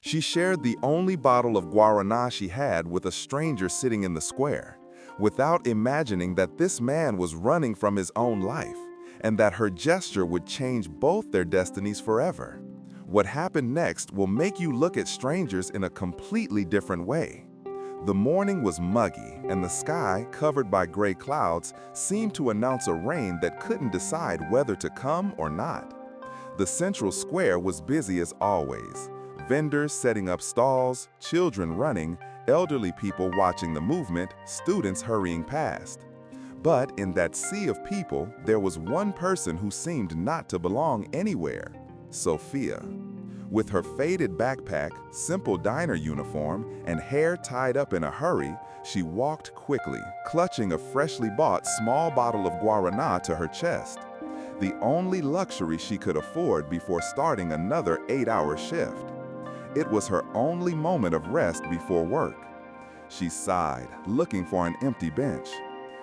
She shared the only bottle of guaraná she had with a stranger sitting in the square, without imagining that this man was running from his own life, and that her gesture would change both their destinies forever. What happened next will make you look at strangers in a completely different way. The morning was muggy, and the sky, covered by gray clouds, seemed to announce a rain that couldn't decide whether to come or not. The central square was busy as always. Vendors setting up stalls, children running, elderly people watching the movement, students hurrying past. But in that sea of people, there was one person who seemed not to belong anywhere: Sofia. With her faded backpack, simple diner uniform, and hair tied up in a hurry, she walked quickly, clutching a freshly bought small bottle of guaraná to her chest. The only luxury she could afford before starting another 8-hour shift. It was her only moment of rest before work. She sighed, looking for an empty bench.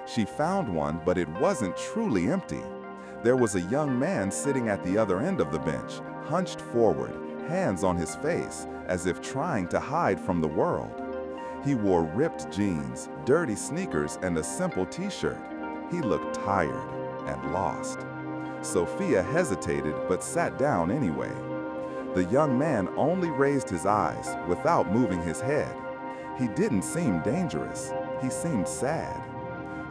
She found one, but it wasn't truly empty. There was a young man sitting at the other end of the bench, hunched forward, hands on his face, as if trying to hide from the world. He wore ripped jeans, dirty sneakers, and a simple t-shirt. He looked tired and lost. Sofia hesitated but sat down anyway. The young man only raised his eyes, without moving his head. He didn't seem dangerous. He seemed sad.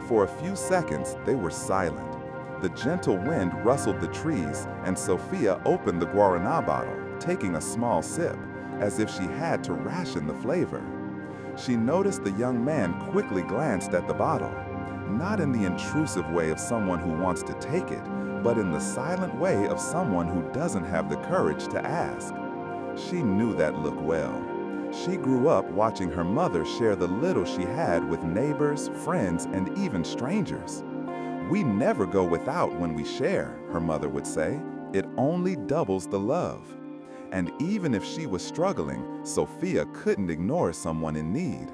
For a few seconds, they were silent. The gentle wind rustled the trees, and Sofia opened the guaraná bottle, taking a small sip, as if she had to ration the flavor. She noticed the young man quickly glanced at the bottle, not in the intrusive way of someone who wants to take it, but in the silent way of someone who doesn't have the courage to ask. She knew that look well. She grew up watching her mother share the little she had with neighbors, friends, and even strangers. "We never go without when we share," her mother would say. "It only doubles the love." And even if she was struggling, Sofia couldn't ignore someone in need.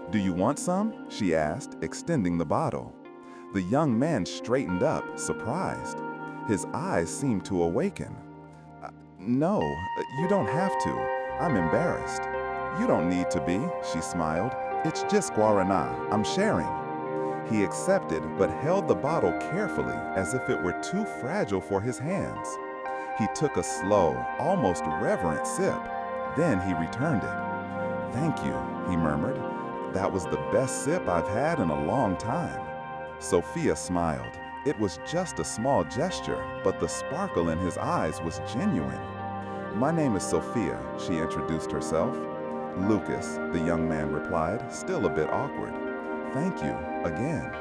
"Do you want some?" she asked, extending the bottle. The young man straightened up, surprised. His eyes seemed to awaken. "No, you don't have to. I'm embarrassed." "You don't need to be," she smiled. "It's just guaraná. I'm sharing." He accepted but held the bottle carefully, as if it were too fragile for his hands. He took a slow, almost reverent sip. Then he returned it. "Thank you," he murmured. "That was the best sip I've had in a long time." Sofia smiled. It was just a small gesture, but the sparkle in his eyes was genuine. "My name is Sofia," she introduced herself. "Lucas," the young man replied, still a bit awkward. "Thank you, again."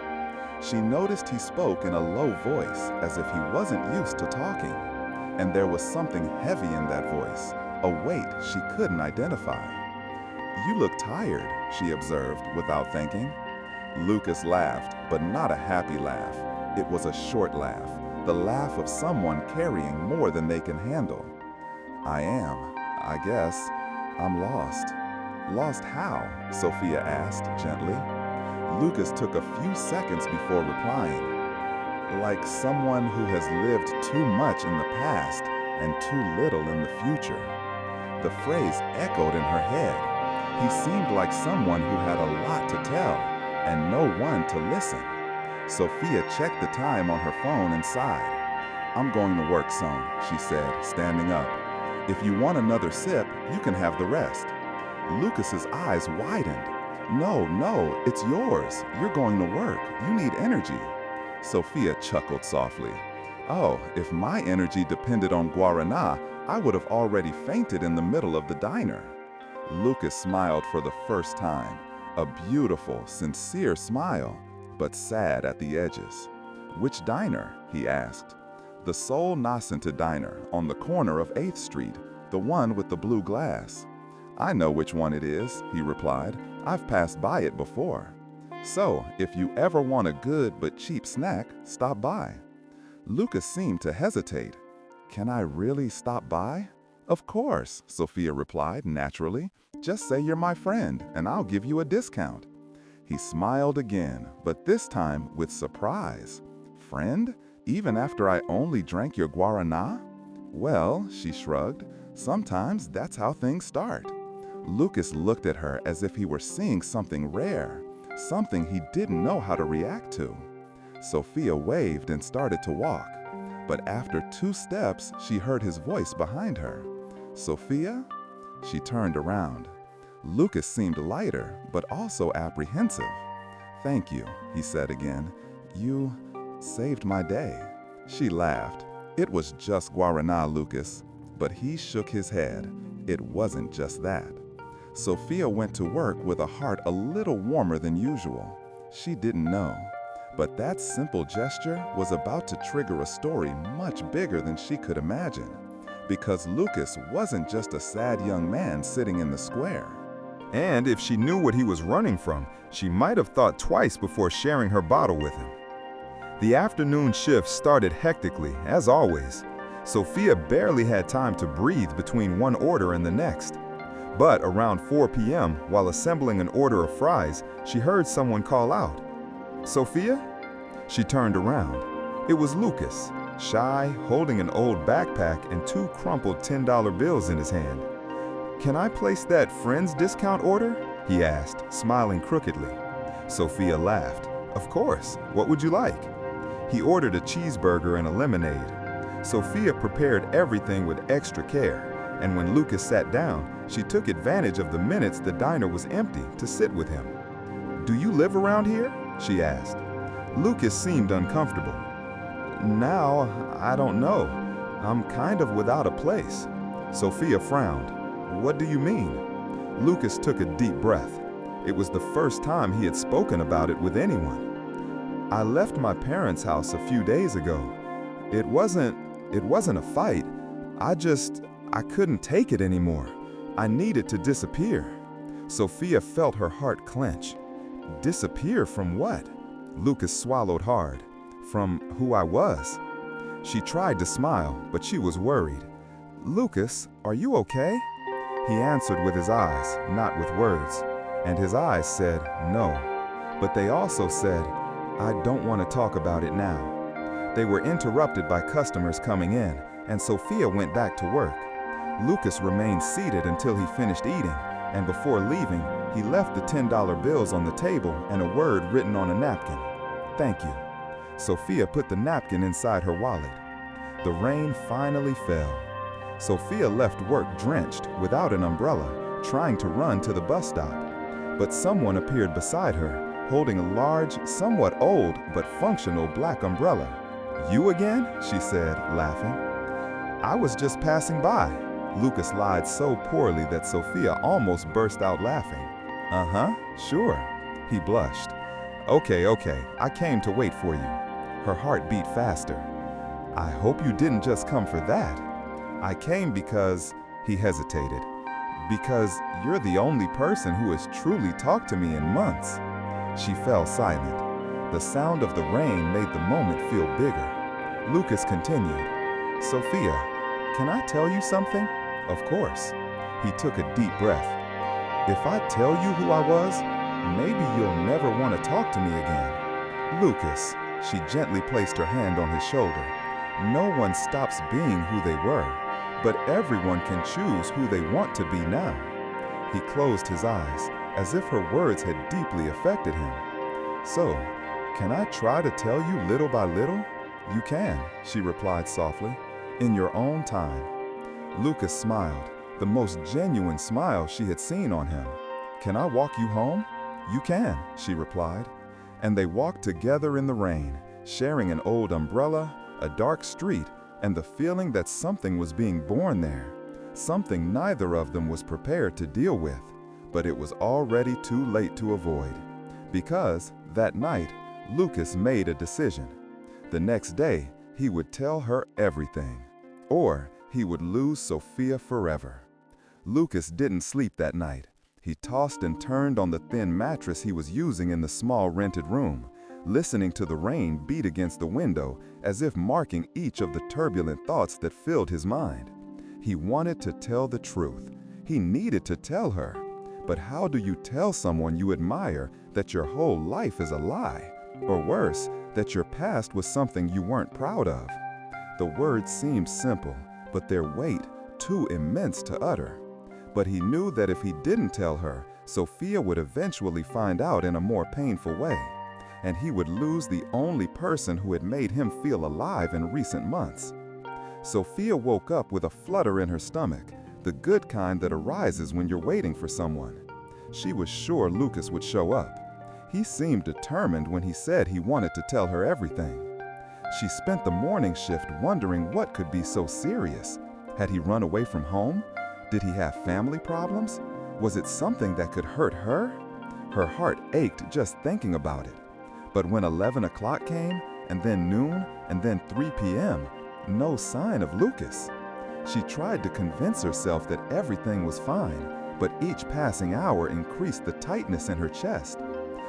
She noticed he spoke in a low voice, as if he wasn't used to talking. And there was something heavy in that voice, a weight she couldn't identify. "You look tired," she observed without thinking. Lucas laughed, but not a happy laugh. It was a short laugh, the laugh of someone carrying more than they can handle. "I am, I guess. I'm lost." "Lost how?" Sofia asked gently. Lucas took a few seconds before replying. "Like someone who has lived too much in the past and too little in the future." The phrase echoed in her head. He seemed like someone who had a lot to tell and no one to listen. Sofia checked the time on her phone and sighed. "I'm going to work some," she said, standing up. "If you want another sip, you can have the rest." Lucas's eyes widened. "No, no, it's yours. You're going to work. You need energy." Sofia chuckled softly. "Oh, if my energy depended on guaraná, I would have already fainted in the middle of the diner." Lucas smiled for the first time, a beautiful, sincere smile, but sad at the edges. "Which diner?" he asked. "The Sol Nascente diner on the corner of 8th Street, the one with the blue glass." "I know which one it is," he replied. "I've passed by it before." "So, if you ever want a good but cheap snack, stop by." Lucas seemed to hesitate. "Can I really stop by?" "Of course," Sofia replied naturally. "Just say you're my friend, and I'll give you a discount." He smiled again, but this time with surprise. "Friend? Even after I only drank your guaraná?" "Well," she shrugged, Sometimes that's how things start. Lucas looked at her as if he were seeing something rare, something he didn't know how to react to. Sofia waved and started to walk, but after 2 steps, she heard his voice behind her. "Sofia?" She turned around. Lucas seemed lighter, but also apprehensive. "Thank you," he said again. "You saved my day." She laughed. It was just guaraná, Lucas. But he shook his head. It wasn't just that. Sofia went to work with a heart a little warmer than usual. She didn't know. But that simple gesture was about to trigger a story much bigger than she could imagine. Because Lucas wasn't just a sad young man sitting in the square. And if she knew what he was running from, she might have thought twice before sharing her bottle with him. The afternoon shift started hectically, as always. Sofia barely had time to breathe between one order and the next. But around 4 p.m., while assembling an order of fries, she heard someone call out, "Sofia?" She turned around. It was Lucas, shy, holding an old backpack and 2 crumpled $10 bills in his hand. "Can I place that friend's discount order?" he asked, smiling crookedly. Sofia laughed. "Of course. What would you like?" He ordered a cheeseburger and a lemonade. Sofia prepared everything with extra care, and when Lucas sat down, she took advantage of the minutes the diner was empty to sit with him. "Do you live around here?" she asked. Lucas seemed uncomfortable. "Now, I don't know. I'm kind of without a place." Sofia frowned. "What do you mean?" Lucas took a deep breath. It was the first time he had spoken about it with anyone. "I left my parents' house a few days ago. It wasn't a fight. I couldn't take it anymore. I needed to disappear." Sofia felt her heart clench. Disappear from what? Lucas swallowed hard. "From who I was." She tried to smile, but she was worried. "Lucas, are you okay?" He answered with his eyes, not with words. And his eyes said, "No." But they also said, "I don't want to talk about it now." They were interrupted by customers coming in, and Sofia went back to work. Lucas remained seated until he finished eating, and before leaving, he left the $10 bills on the table and a word written on a napkin. "Thank you." Sofia put the napkin inside her wallet. The rain finally fell. Sofia left work drenched, without an umbrella, trying to run to the bus stop. But someone appeared beside her, holding a large, somewhat old, but functional black umbrella. "You again?" she said, laughing. "I was just passing by." Lucas lied so poorly that Sofia almost burst out laughing. "Uh-huh, sure." He blushed. Okay, I came to wait for you." Her heart beat faster. "I hope you didn't just come for that." "I came because," he hesitated, "because you're the only person who has truly talked to me in months." She fell silent. The sound of the rain made the moment feel bigger. Lucas continued, "Sofia, can I tell you something?" "Of course." He took a deep breath. "If I tell you who I was, maybe you'll never want to talk to me again." "Lucas," she gently placed her hand on his shoulder. "No one stops being who they were, but everyone can choose who they want to be now." He closed his eyes, as if her words had deeply affected him. "So, can I try to tell you little by little?" "You can," she replied softly, "in your own time." Lucas smiled, the most genuine smile she had seen on him. "Can I walk you home?" "You can," she replied. And they walked together in the rain, sharing an old umbrella, a dark street, and the feeling that something was being born there. Something neither of them was prepared to deal with, but it was already too late to avoid. Because, that night, Lucas made a decision. The next day, he would tell her everything. Or he would lose Sofia forever. Lucas didn't sleep that night. He tossed and turned on the thin mattress he was using in the small rented room, listening to the rain beat against the window as if marking each of the turbulent thoughts that filled his mind. He wanted to tell the truth. He needed to tell her. But how do you tell someone you admire that your whole life is a lie? Or worse, that your past was something you weren't proud of? The words seemed simple, but their weight, too immense to utter. But he knew that if he didn't tell her, Sofia would eventually find out in a more painful way, and he would lose the only person who had made him feel alive in recent months. Sofia woke up with a flutter in her stomach, the good kind that arises when you're waiting for someone. She was sure Lucas would show up. He seemed determined when he said he wanted to tell her everything. She spent the morning shift wondering what could be so serious. Had he run away from home? Did he have family problems? Was it something that could hurt her? Her heart ached just thinking about it. But when 11 o'clock came, and then noon, and then 3 p.m., no sign of Lucas. She tried to convince herself that everything was fine, but each passing hour increased the tightness in her chest.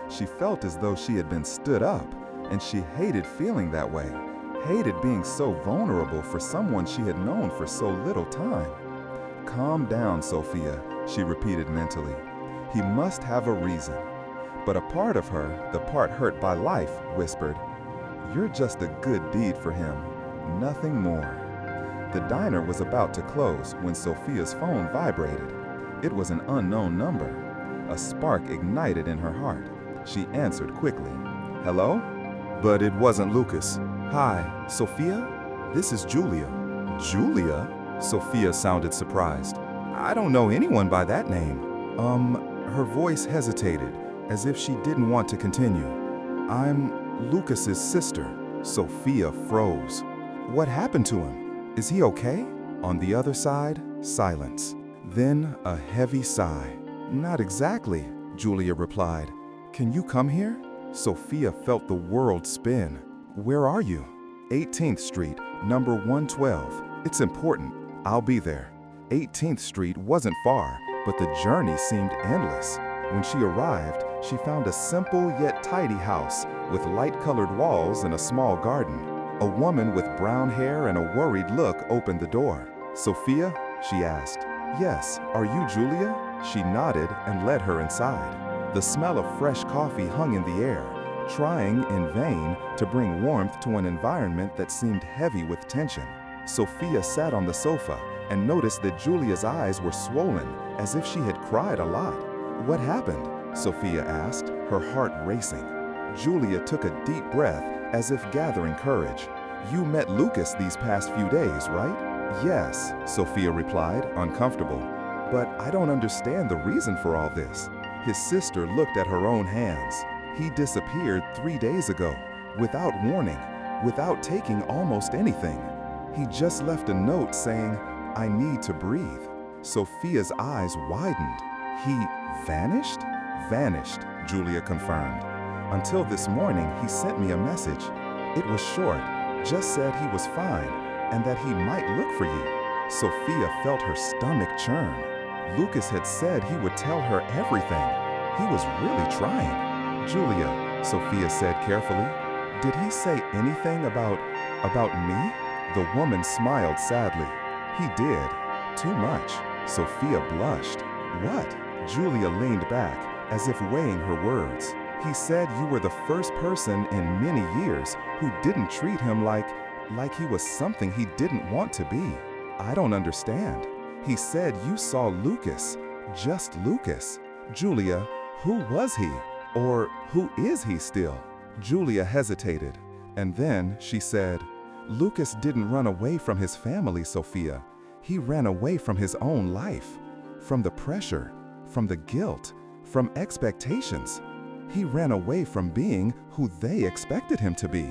She felt as though she had been stood up, and she hated feeling that way, hated being so vulnerable for someone she had known for so little time. "Calm down, Sofia," she repeated mentally. "He must have a reason." But a part of her, the part hurt by life, whispered, "You're just a good deed for him, nothing more." The diner was about to close when Sofia's phone vibrated. It was an unknown number. A spark ignited in her heart. She answered quickly. "Hello?" But it wasn't Lucas. "Hi, Sofia? This is Julia." "Julia?" Sofia sounded surprised. "I don't know anyone by that name." Her voice hesitated, as if she didn't want to continue. "I'm Lucas's sister." Sofia froze. "What happened to him? Is he okay?" On the other side, silence. Then a heavy sigh. "Not exactly," Julia replied. "Can you come here?" Sofia felt the world spin. "Where are you?" 18th Street, number 112. "It's important. I'll be there." 18th Street wasn't far, but the journey seemed endless. When she arrived, she found a simple yet tidy house with light-colored walls and a small garden. A woman with brown hair and a worried look opened the door. "Sofia?" she asked. "Yes. Are you Julia?" She nodded and led her inside. The smell of fresh coffee hung in the air, trying in vain to bring warmth to an environment that seemed heavy with tension. Sofia sat on the sofa and noticed that Julia's eyes were swollen, as if she had cried a lot. "What happened?" Sofia asked, her heart racing. Julia took a deep breath, as if gathering courage. "You met Lucas these past few days, right?" "Yes," Sofia replied, uncomfortable. "But I don't understand the reason for all this." His sister looked at her own hands. "He disappeared 3 days ago, without warning, without taking almost anything. He just left a note saying, 'I need to breathe.'" Sofia's eyes widened. "He vanished?" "Vanished," Julia confirmed. "Until this morning, he sent me a message. It was short, just said he was fine and that he might look for you." Sofia felt her stomach churn. Lucas had said he would tell her everything. He was really trying. "Julia," Sofia said carefully, "did he say anything about me?" The woman smiled sadly. "He did. Too much." Sofia blushed. "What?" Julia leaned back, as if weighing her words. "He said you were the first person in many years who didn't treat him like he was something he didn't want to be." "I don't understand." "He said you saw Lucas, just Lucas." "Julia, who was he? Or who is he still?" Julia hesitated, and then she said, "Lucas didn't run away from his family, Sofia. He ran away from his own life, from the pressure, from the guilt, from expectations. He ran away from being who they expected him to be."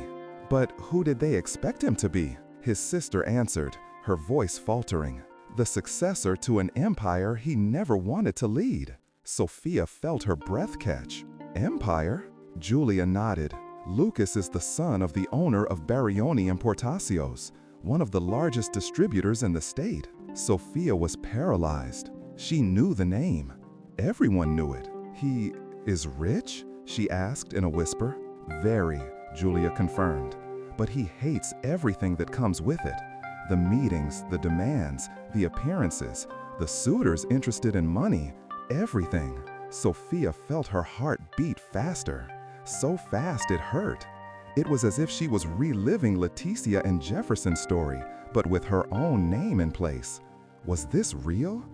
"But who did they expect him to be?" His sister answered, her voice faltering. "The successor to an empire he never wanted to lead." Sofia felt her breath catch. "Empire?" Julia nodded. "Lucas is the son of the owner of Barioni Importacios, one of the largest distributors in the state." Sofia was paralyzed. She knew the name. Everyone knew it. "He is rich?" she asked in a whisper. "Very," Julia confirmed. "But he hates everything that comes with it. The meetings, the demands, the appearances, the suitors interested in money, everything." Sofia felt her heart beat faster. So fast it hurt. It was as if she was reliving Leticia and Jefferson's story, but with her own name in place. Was this real?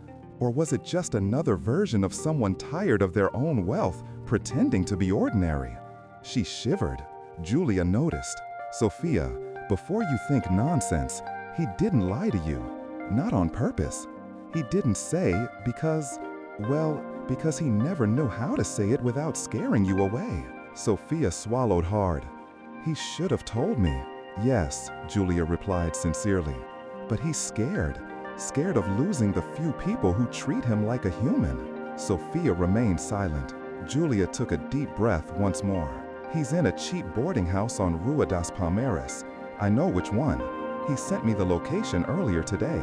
Or was it just another version of someone tired of their own wealth, pretending to be ordinary? She shivered. Julia noticed. Sofia, before you think nonsense, he didn't lie to you. Not on purpose. He didn't say because he never knew how to say it without scaring you away. Sofia swallowed hard. He should have told me. Yes, Julia replied sincerely. But he's scared of losing the few people who treat him like a human. Sofia remained silent. Julia took a deep breath once more. He's in a cheap boarding house on Rua das Palmeiras. I know which one. He sent me the location earlier today.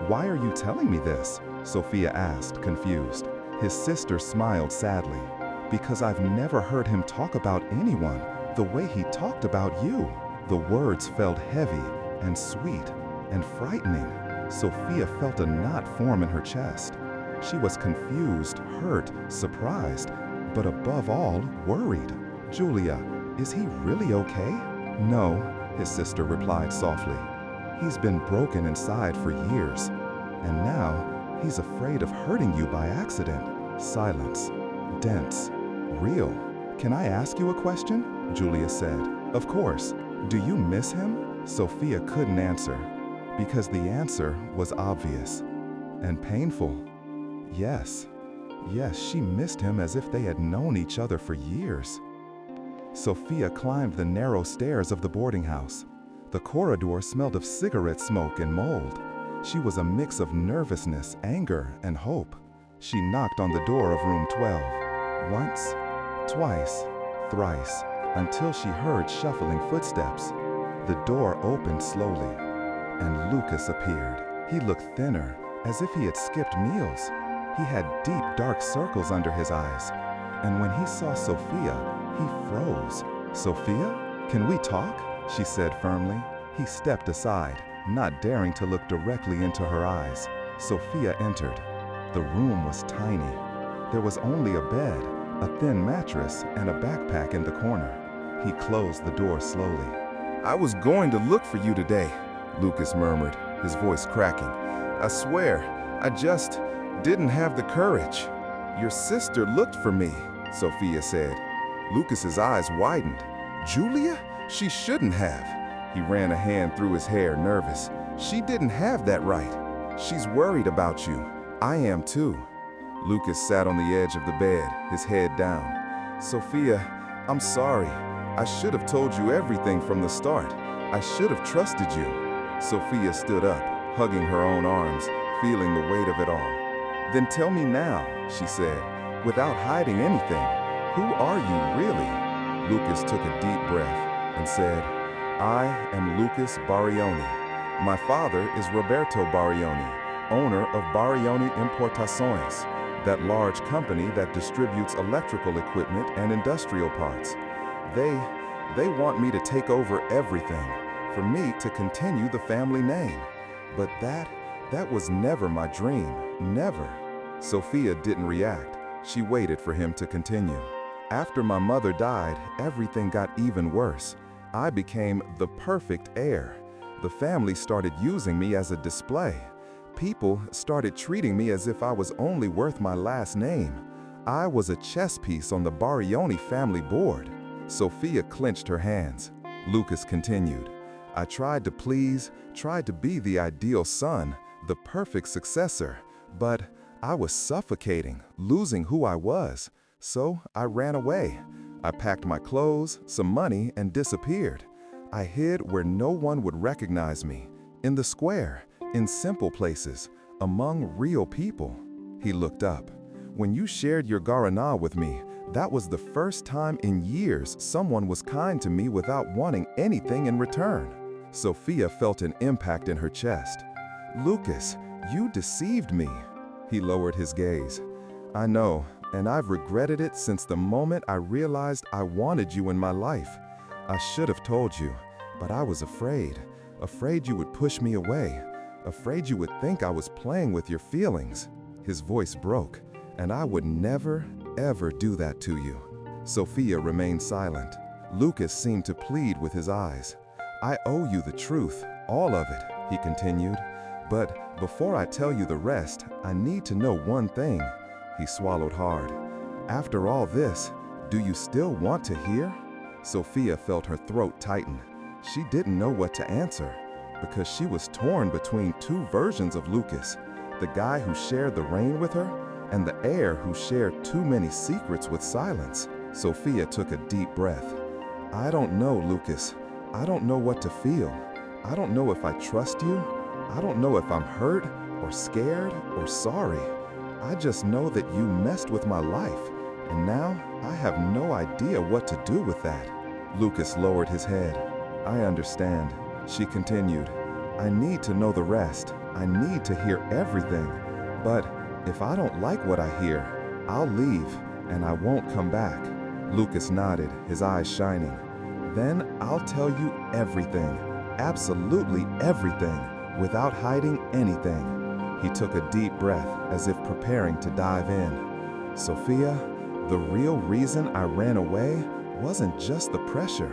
Why are you telling me this? Sofia asked, confused. His sister smiled sadly. Because I've never heard him talk about anyone the way he talked about you. The words felt heavy and sweet and frightening. Sofia felt a knot form in her chest. She was confused, hurt, surprised, but above all, worried. Julia, is he really okay? No, his sister replied softly. He's been broken inside for years, and now he's afraid of hurting you by accident. Silence. Dense. Real. Can I ask you a question? Julia said. Of course. Do you miss him? Sofia couldn't answer, because the answer was obvious and painful. Yes, she missed him as if they had known each other for years. Sofia climbed the narrow stairs of the boarding house. The corridor smelled of cigarette smoke and mold. She was a mix of nervousness, anger, and hope. She knocked on the door of room 12. Once, twice, thrice, until she heard shuffling footsteps. The door opened slowly, and Lucas appeared. He looked thinner, as if he had skipped meals. He had deep, dark circles under his eyes, and when he saw Sofia, he froze. Sofia, can we talk? She said firmly. He stepped aside, not daring to look directly into her eyes. Sofia entered. The room was tiny. There was only a bed, a thin mattress, and a backpack in the corner. He closed the door slowly. I was going to look for you today, Lucas murmured, his voice cracking. I swear, I just didn't have the courage. Your sister looked for me, Sofia said. Lucas's eyes widened. Julia? She shouldn't have. He ran a hand through his hair, nervous. She didn't have that right. She's worried about you. I am too. Lucas sat on the edge of the bed, his head down. Sofia, I'm sorry. I should have told you everything from the start. I should have trusted you. Sofia stood up, hugging her own arms, feeling the weight of it all. Then tell me now, she said, without hiding anything. Who are you really? Lucas took a deep breath and said, I am Lucas Barioni. My father is Roberto Barioni, owner of Barioni Importações, that large company that distributes electrical equipment and industrial parts. They want me to take over everything, for me to continue the family name. But that was never my dream, never. Sofia didn't react. She waited for him to continue. After my mother died, everything got even worse. I became the perfect heir. The family started using me as a display. People started treating me as if I was only worth my last name. I was a chess piece on the Barioni family board. Sofia clenched her hands. Lucas continued. I tried to please, tried to be the ideal son, the perfect successor, but I was suffocating, losing who I was. So I ran away. I packed my clothes, some money, and disappeared. I hid where no one would recognize me, in the square, in simple places, among real people. He looked up. When you shared your guaraná with me, that was the first time in years someone was kind to me without wanting anything in return. Sofia felt an impact in her chest. Lucas, you deceived me. He lowered his gaze. I know, and I've regretted it since the moment I realized I wanted you in my life. I should have told you, but I was afraid you would push me away, afraid you would think I was playing with your feelings. His voice broke, and I would never, ever do that to you. Sofia remained silent. Lucas seemed to plead with his eyes. I owe you the truth, all of it, he continued. But before I tell you the rest, I need to know one thing. He swallowed hard. After all this, do you still want to hear? Sofia felt her throat tighten. She didn't know what to answer, because she was torn between two versions of Lucas, the guy who shared the rain with her, and the heir who shared too many secrets with silence. Sofia took a deep breath. I don't know, Lucas. I don't know what to feel. I don't know if I trust you. I don't know if I'm hurt or scared or sorry. I just know that you messed with my life, and now I have no idea what to do with that. Lucas lowered his head. I understand, she continued. I need to know the rest. I need to hear everything. But if I don't like what I hear, I'll leave and I won't come back. Lucas nodded, his eyes shining. Then I'll tell you everything, absolutely everything, without hiding anything. He took a deep breath as if preparing to dive in. Sofia, the real reason I ran away wasn't just the pressure.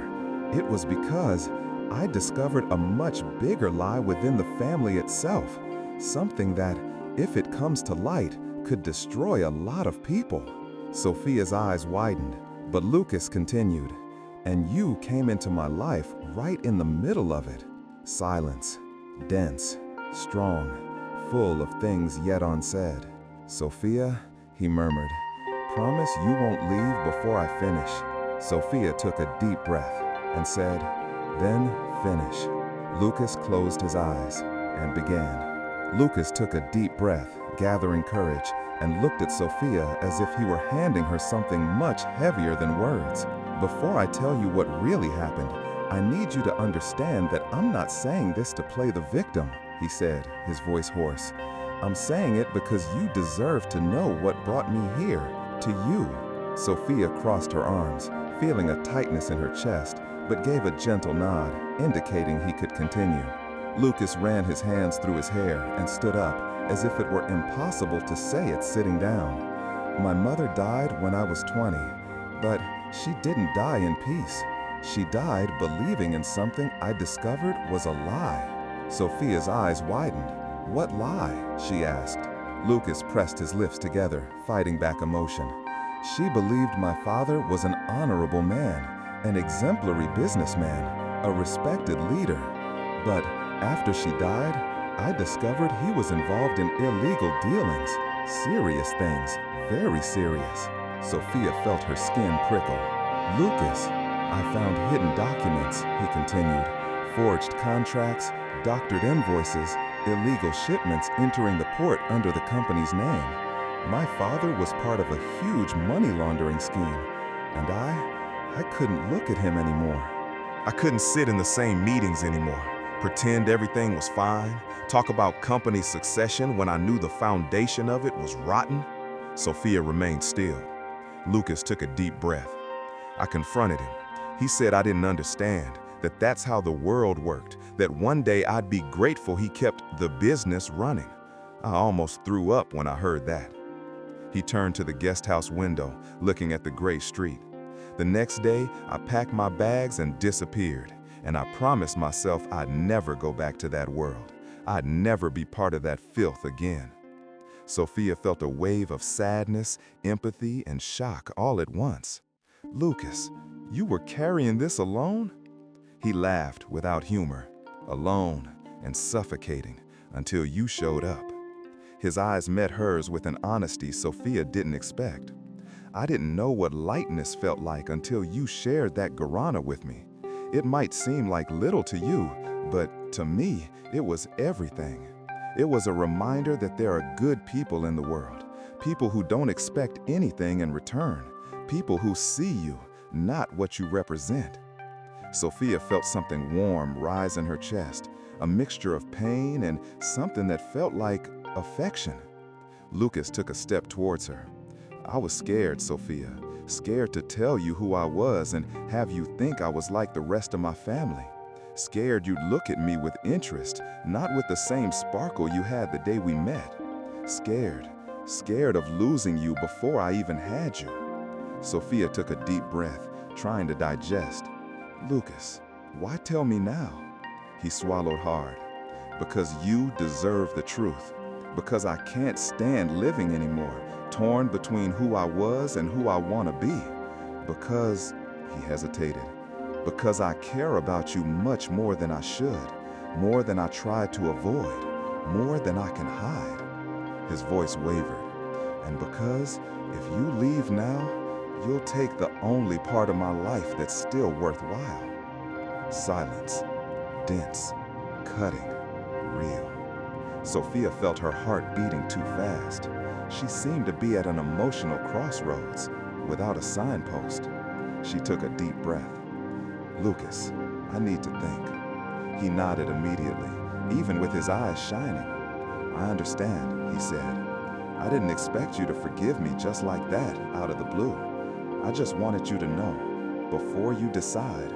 It was because I discovered a much bigger lie within the family itself, something that, if it comes to light, could destroy a lot of people. Sofia's eyes widened, but Lucas continued, and you came into my life right in the middle of it. Silence, dense, strong, full of things yet unsaid. Sofia, he murmured, promise you won't leave before I finish. Sofia took a deep breath and said, then finish. Lucas closed his eyes and began. Lucas took a deep breath, gathering courage, and looked at Sofia as if he were handing her something much heavier than words. Before I tell you what really happened, I need you to understand that I'm not saying this to play the victim, he said, his voice hoarse. I'm saying it because you deserve to know what brought me here, to you. Sofia crossed her arms, feeling a tightness in her chest, but gave a gentle nod, indicating he could continue. Lucas ran his hands through his hair and stood up, as if it were impossible to say it sitting down. My mother died when I was 20, but she didn't die in peace. She died believing in something I discovered was a lie. Sofia's eyes widened. What lie? She asked. Lucas pressed his lips together, fighting back emotion. She believed my father was an honorable man, an exemplary businessman, a respected leader. But after she died, I discovered he was involved in illegal dealings, serious things, very serious. Sofia felt her skin prickle. Lucas, I found hidden documents, he continued, forged contracts, doctored invoices, illegal shipments entering the port under the company's name. My father was part of a huge money laundering scheme, and I couldn't look at him anymore. I couldn't sit in the same meetings anymore, pretend everything was fine, talk about company succession when I knew the foundation of it was rotten. Sofia remained still. Lucas took a deep breath. I confronted him. He said I didn't understand, that that's how the world worked, that one day I'd be grateful he kept the business running. I almost threw up when I heard that. He turned to the guest house window, looking at the gray street. The next day, I packed my bags and disappeared, and I promised myself I'd never go back to that world. I'd never be part of that filth again. Sofia felt a wave of sadness, empathy, and shock all at once. Lucas, you were carrying this alone? He laughed without humor, alone and suffocating, until you showed up. His eyes met hers with an honesty Sofia didn't expect. I didn't know what lightness felt like until you shared that guarana with me. It might seem like little to you, but to me, it was everything. It was a reminder that there are good people in the world, people who don't expect anything in return, people who see you, not what you represent. Sofia felt something warm rise in her chest, a mixture of pain and something that felt like affection. Lucas took a step towards her. I was scared, Sofia, scared to tell you who I was and have you think I was like the rest of my family. Scared you'd look at me with interest, not with the same sparkle you had the day we met. Scared of losing you before I even had you. Sofia took a deep breath, trying to digest. Lucas, why tell me now? He swallowed hard. because you deserve the truth, because I can't stand living anymore, torn between who I was and who I want to be, because, he hesitated, because I care about you much more than I should, more than I try to avoid, more than I can hide. His voice wavered. And because, if you leave now, you'll take the only part of my life that's still worthwhile. Silence. Dense. Cutting. Real. Sophia felt her heart beating too fast. She seemed to be at an emotional crossroads, without a signpost. She took a deep breath. Lucas, I need to think. He nodded immediately, even with his eyes shining. I understand, he said. I didn't expect you to forgive me just like that, out of the blue. I just wanted you to know, before you decide,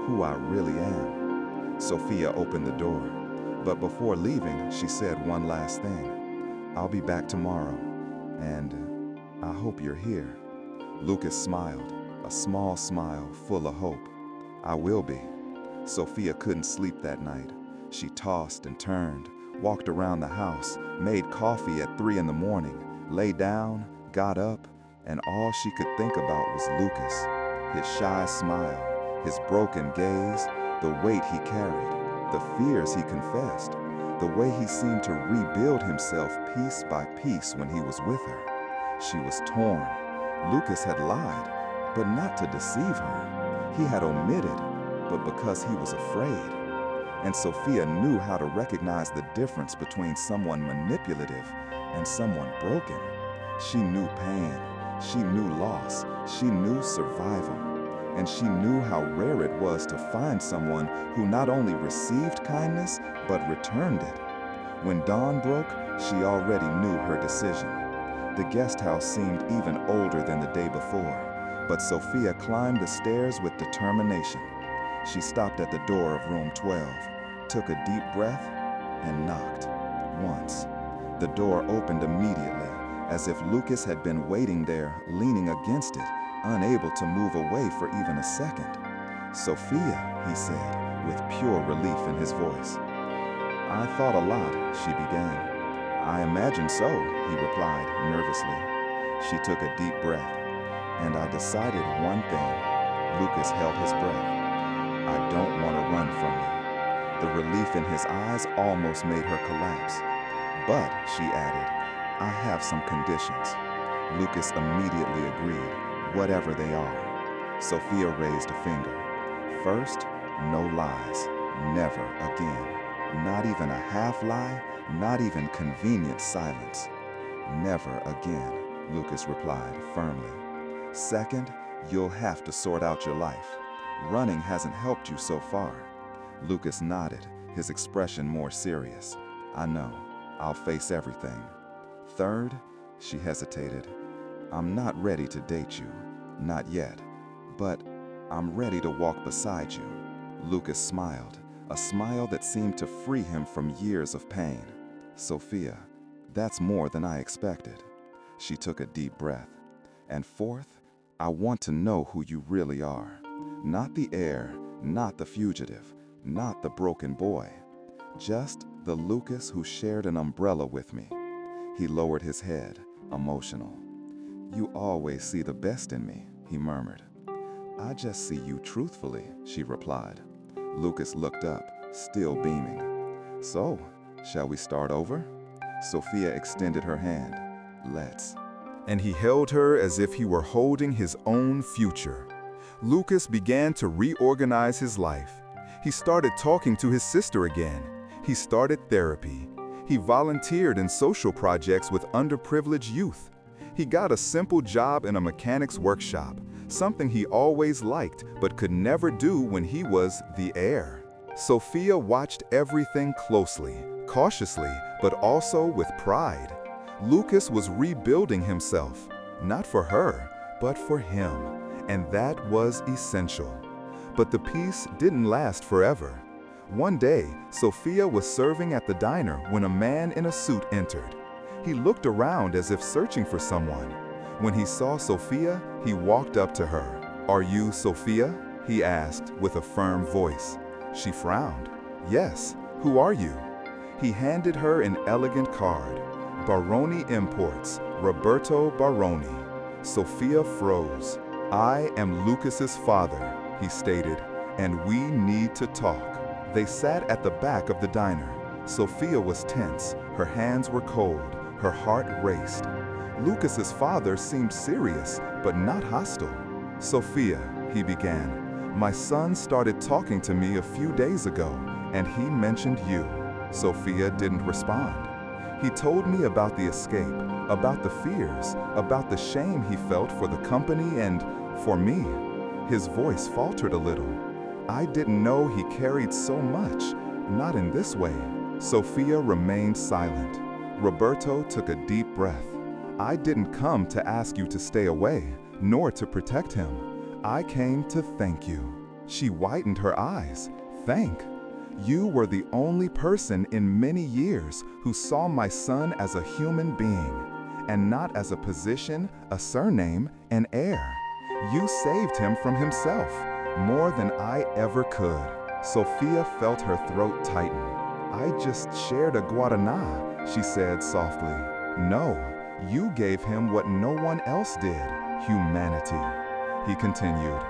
who I really am. Sophia opened the door, but before leaving, she said one last thing. I'll be back tomorrow, and I hope you're here. Lucas smiled, a small smile full of hope. I will be. Sophia couldn't sleep that night. She tossed and turned, walked around the house, made coffee at 3 in the morning, lay down, got up, and all she could think about was Lucas, his shy smile, his broken gaze, the weight he carried, the fears he confessed, the way he seemed to rebuild himself piece by piece when he was with her. She was torn. Lucas had lied, but not to deceive her. He had omitted, but because he was afraid. And Sophia knew how to recognize the difference between someone manipulative and someone broken. She knew pain, she knew loss, she knew survival, and she knew how rare it was to find someone who not only received kindness, but returned it. When dawn broke, she already knew her decision. The guest house seemed even older than the day before, but Sophia climbed the stairs with determination. She stopped at the door of room 12, took a deep breath, and knocked. Once. The door opened immediately, as if Lucas had been waiting there, leaning against it, unable to move away for even a second. Sophia, he said, with pure relief in his voice. I thought a lot, she began. I imagine so, he replied nervously. She took a deep breath. And I decided one thing. Lucas held his breath. I don't want to run from you. The relief in his eyes almost made her collapse. But, she added, I have some conditions. Lucas immediately agreed, whatever they are. Sophia raised a finger. First, no lies. Never again. Not even a half lie, not even convenient silence. Never again, Lucas replied firmly. Second, you'll have to sort out your life. Running hasn't helped you so far. Lucas nodded, his expression more serious. I know. I'll face everything. Third, she hesitated. I'm not ready to date you. Not yet. But I'm ready to walk beside you. Lucas smiled, a smile that seemed to free him from years of pain. Sophia, that's more than I expected. She took a deep breath. And fourth, I want to know who you really are. Not the heir, not the fugitive, not the broken boy. Just the Lucas who shared an umbrella with me. He lowered his head, emotional. You always see the best in me, he murmured. I just see you truthfully, she replied. Lucas looked up, still beaming. So, shall we start over? Sophia extended her hand. Let's. And he held her as if he were holding his own future. Lucas began to reorganize his life. He started talking to his sister again. He started therapy. He volunteered in social projects with underprivileged youth. He got a simple job in a mechanic's workshop, something he always liked but could never do when he was the heir. Sophia watched everything closely, cautiously, but also with pride. Lucas was rebuilding himself, not for her, but for him, and that was essential. But the peace didn't last forever. One day, Sophia was serving at the diner when a man in a suit entered. He looked around as if searching for someone. When he saw Sophia, he walked up to her. "Are you Sophia?" he asked with a firm voice. She frowned. "Yes, who are you?" He handed her an elegant card. Baroni Imports, Roberto Baroni. Sofia froze. "I am Lucas's father," he stated, "and we need to talk." They sat at the back of the diner. Sofia was tense, her hands were cold, her heart raced. Lucas's father seemed serious, but not hostile. "Sofia," he began, "my son started talking to me a few days ago, and he mentioned you." Sofia didn't respond. "He told me about the escape, about the fears, about the shame he felt for the company and for me." His voice faltered a little. "I didn't know he carried so much, not in this way." Sofia remained silent. Roberto took a deep breath. "I didn't come to ask you to stay away, nor to protect him. I came to thank you." She widened her eyes. "Thank? You were the only person in many years who saw my son as a human being, and not as a position, a surname, an heir. You saved him from himself, more than I ever could." Sofia felt her throat tighten. "I just shared a guaraná," she said softly. "No, you gave him what no one else did, humanity." He continued.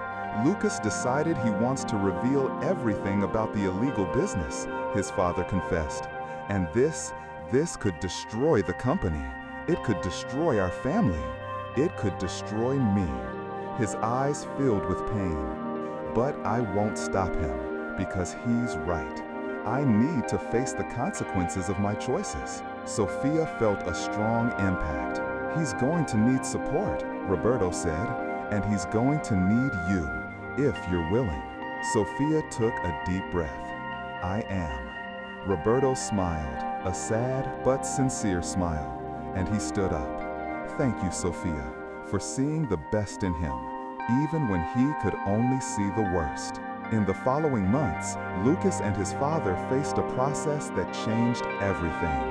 "Lucas decided he wants to reveal everything about the illegal business," his father confessed. "And this could destroy the company. It could destroy our family. It could destroy me." His eyes filled with pain. "But I won't stop him, because he's right. I need to face the consequences of my choices." Sofia felt a strong impact. "He's going to need support," Roberto said, "and he's going to need you, if you're willing." Sofia took a deep breath. "I am." Roberto smiled, a sad but sincere smile, and he stood up. "Thank you, Sofia, for seeing the best in him, even when he could only see the worst." In the following months, Lucas and his father faced a process that changed everything.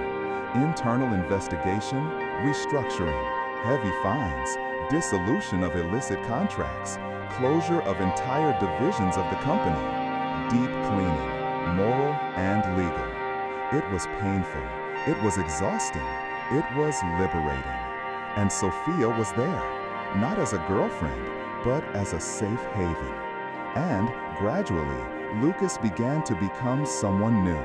Internal investigation, restructuring, heavy fines, dissolution of illicit contracts, closure of entire divisions of the company, deep cleaning, moral and legal. It was painful, it was exhausting, it was liberating. And Sofia was there, not as a girlfriend, but as a safe haven. And gradually, Lucas began to become someone new.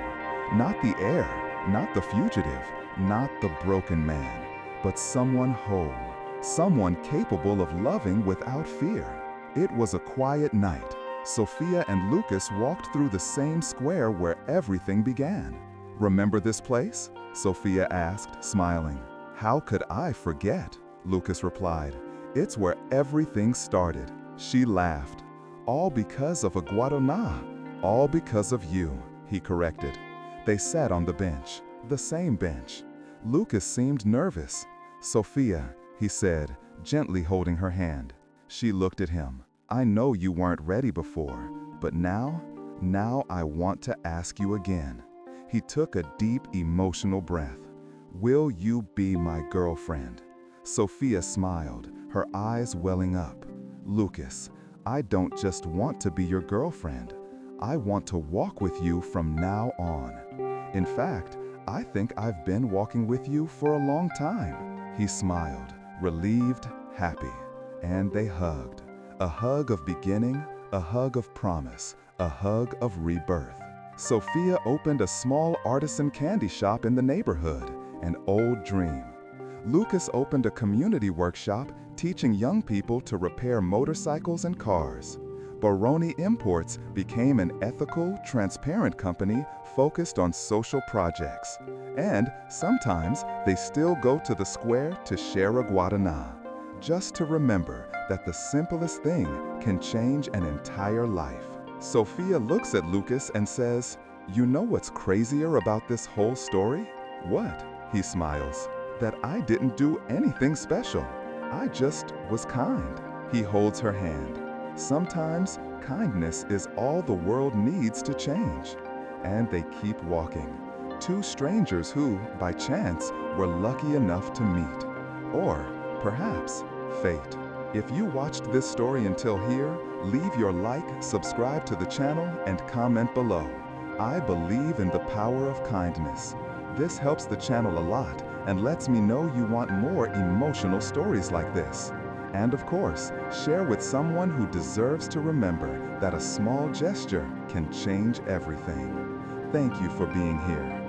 Not the heir, not the fugitive, not the broken man, but someone whole, someone capable of loving without fear. It was a quiet night. Sofia and Lucas walked through the same square where everything began. "Remember this place?" Sofia asked, smiling. "How could I forget?" Lucas replied. "It's where everything started." She laughed. "All because of a guaraná. All because of you," he corrected. They sat on the bench, the same bench. Lucas seemed nervous. "Sofia," he said, gently holding her hand. She looked at him. "I know you weren't ready before, but now I want to ask you again." He took a deep, emotional breath. "Will you be my girlfriend?" Sofia smiled, her eyes welling up. "Lucas, I don't just want to be your girlfriend. I want to walk with you from now on. In fact, I think I've been walking with you for a long time." He smiled, relieved, happy, and they hugged. A hug of beginning, a hug of promise, a hug of rebirth. Sofia opened a small artisan candy shop in the neighborhood, an old dream. Lucas opened a community workshop teaching young people to repair motorcycles and cars. Baroni Imports became an ethical, transparent company focused on social projects. And sometimes they still go to the square to share a guaraná, just to remember that the simplest thing can change an entire life. Sofia looks at Lucas and says, "You know what's crazier about this whole story?" "What?" He smiles. "That I didn't do anything special. I just was kind." He holds her hand. Sometimes kindness is all the world needs to change. And they keep walking. Two strangers who, by chance, were lucky enough to meet. Or perhaps fate. If you watched this story until here, leave your like, subscribe to the channel, and comment below. I believe in the power of kindness. This helps the channel a lot and lets me know you want more emotional stories like this. And of course, share with someone who deserves to remember that a small gesture can change everything. Thank you for being here.